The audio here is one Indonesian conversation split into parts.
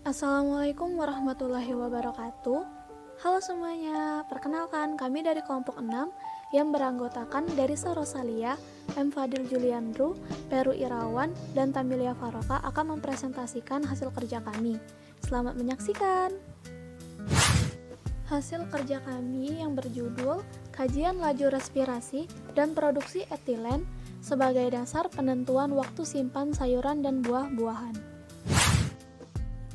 Assalamualaikum warahmatullahi wabarakatuh. Halo semuanya, perkenalkan kami dari kelompok 6 yang beranggotakan Darisa Rosalia, M. Fadil Juliandru, Peru Irawan, dan Tamilia Faroka akan mempresentasikan hasil kerja kami. Selamat menyaksikan. Hasil kerja kami yang berjudul Kajian Laju Respirasi dan Produksi Etilen sebagai dasar penentuan waktu simpan sayuran dan buah-buahan.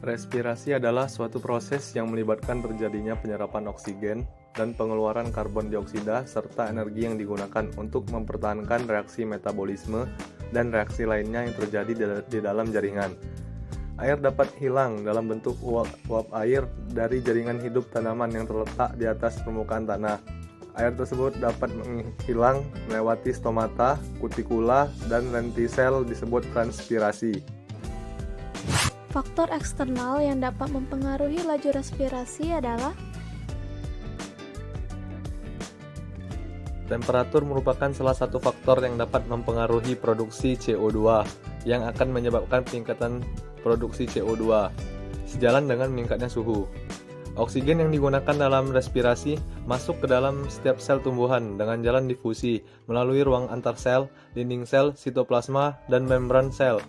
Respirasi adalah suatu proses yang melibatkan terjadinya penyerapan oksigen dan pengeluaran karbon dioksida serta energi yang digunakan untuk mempertahankan reaksi metabolisme dan reaksi lainnya yang terjadi di dalam jaringan. Air dapat hilang dalam bentuk uap air dari jaringan hidup tanaman yang terletak di atas permukaan tanah. Air tersebut dapat menghilang melewati stomata, kutikula, dan lentisel disebut transpirasi. Faktor eksternal yang dapat mempengaruhi laju respirasi adalah temperatur merupakan salah satu faktor yang dapat mempengaruhi produksi CO2 yang akan menyebabkan peningkatan produksi CO2 sejalan dengan meningkatnya suhu. Oksigen yang digunakan dalam respirasi masuk ke dalam setiap sel tumbuhan dengan jalan difusi melalui ruang antar sel, dinding sel, sitoplasma, dan membran sel.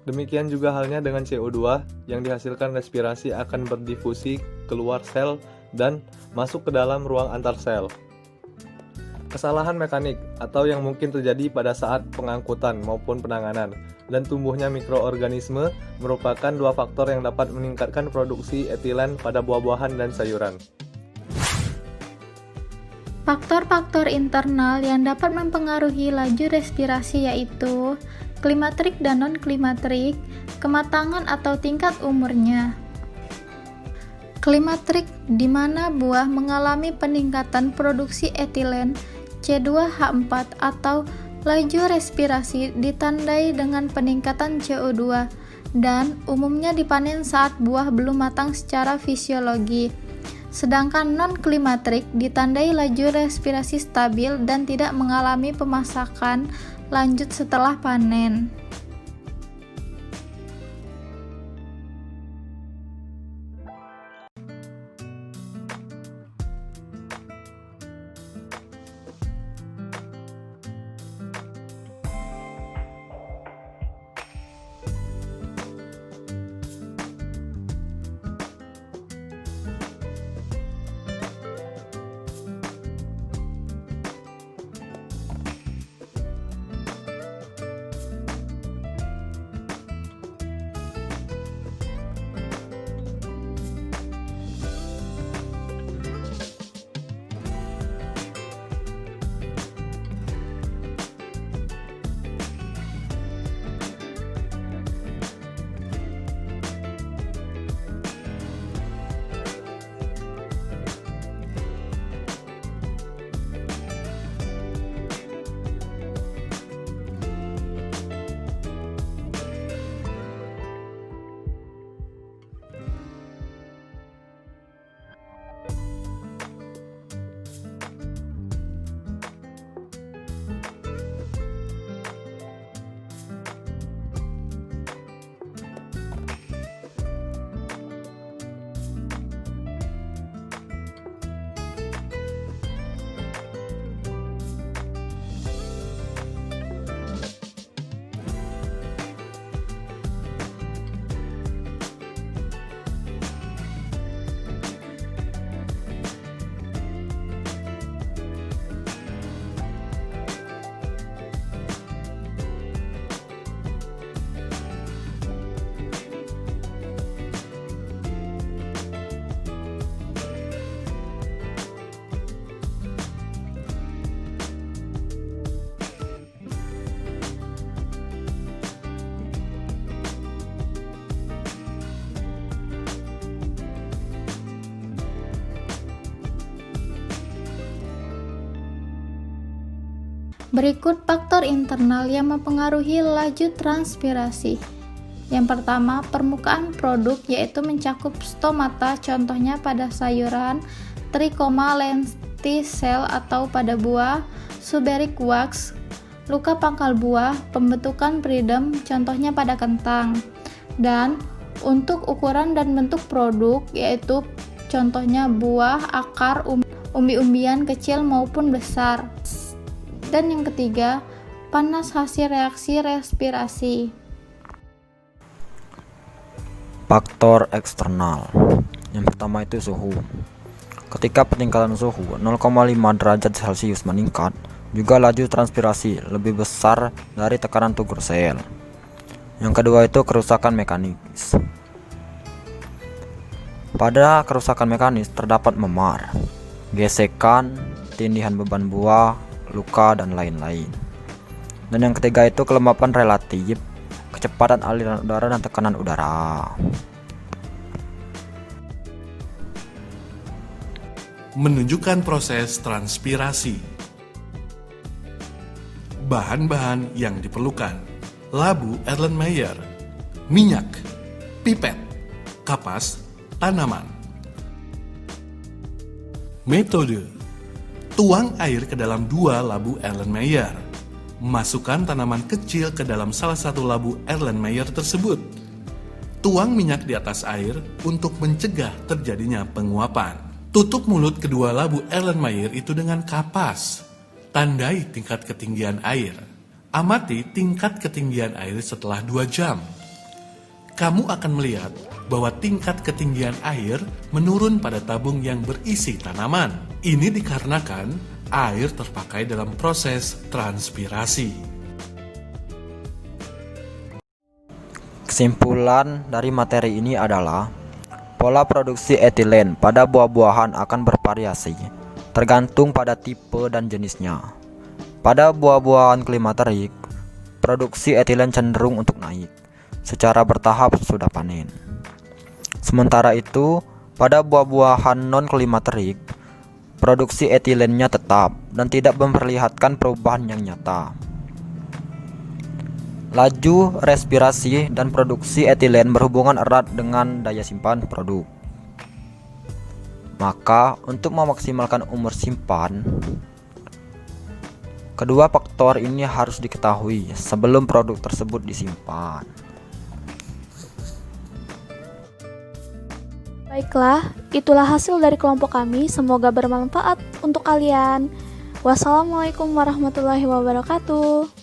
Demikian juga halnya dengan CO2 yang dihasilkan respirasi akan berdifusi keluar sel dan masuk ke dalam ruang antar sel. Kesalahan mekanik atau yang mungkin terjadi pada saat pengangkutan maupun penanganan dan tumbuhnya mikroorganisme merupakan dua faktor yang dapat meningkatkan produksi etilen pada buah-buahan dan sayuran. Faktor-faktor internal yang dapat mempengaruhi laju respirasi yaitu klimatrik dan non-klimatrik, kematangan atau tingkat umurnya. Klimatrik di mana buah mengalami peningkatan produksi etilen C2H4 atau laju respirasi ditandai dengan peningkatan CO2 dan umumnya dipanen saat buah belum matang secara fisiologi. Sedangkan non-klimatrik ditandai laju respirasi stabil dan tidak mengalami pemasakan lanjut setelah panen. Berikut faktor internal yang mempengaruhi laju transpirasi. Yang pertama, permukaan produk yaitu mencakup stomata, contohnya pada sayuran, trikoma lentisel atau pada buah, suberic wax, luka pangkal buah, pembentukan peridem, contohnya pada kentang, dan Untuk ukuran dan bentuk produk, yaitu contohnya buah, akar, umbi-umbian kecil maupun besar. Dan yang ketiga, panas hasil reaksi respirasi. Faktor eksternal. Yang pertama itu suhu. Ketika peningkatan suhu 0,5 derajat Celcius meningkat, juga laju transpirasi lebih besar dari tekanan tugur sel. Yang kedua itu kerusakan mekanis. Pada kerusakan mekanis terdapat memar, gesekan, tindihan beban buah, luka, dan lain-lain. Dan yang ketiga itu kelembapan relatif, kecepatan aliran udara dan tekanan udara. Menunjukkan proses transpirasi. Bahan-bahan yang diperlukan: labu Erlenmeyer, minyak, pipet, kapas, tanaman. Metode: tuang air ke dalam 2 labu Erlenmeyer. Masukkan tanaman kecil ke dalam salah satu labu Erlenmeyer tersebut. Tuang minyak di atas air untuk mencegah terjadinya penguapan. Tutup mulut kedua labu Erlenmeyer itu dengan kapas. Tandai tingkat ketinggian air. Amati tingkat ketinggian air setelah 2 jam. Kamu akan melihat bahwa tingkat ketinggian air menurun pada tabung yang berisi tanaman. Ini dikarenakan air terpakai dalam proses transpirasi. Kesimpulan dari materi ini adalah pola produksi etilen pada buah-buahan akan bervariasi, tergantung pada tipe dan jenisnya. Pada buah-buahan klimaterik, produksi etilen cenderung untuk naik secara bertahap sesudah panen. Sementara itu, pada buah-buahan non-klimaterik, produksi etilennya tetap dan tidak memperlihatkan perubahan yang nyata. Laju respirasi dan produksi etilen berhubungan erat dengan daya simpan produk. Maka, untuk memaksimalkan umur simpan, kedua faktor ini harus diketahui sebelum produk tersebut disimpan. Baiklah, itulah hasil dari kelompok kami. Semoga bermanfaat untuk kalian. Wassalamualaikum warahmatullahi wabarakatuh.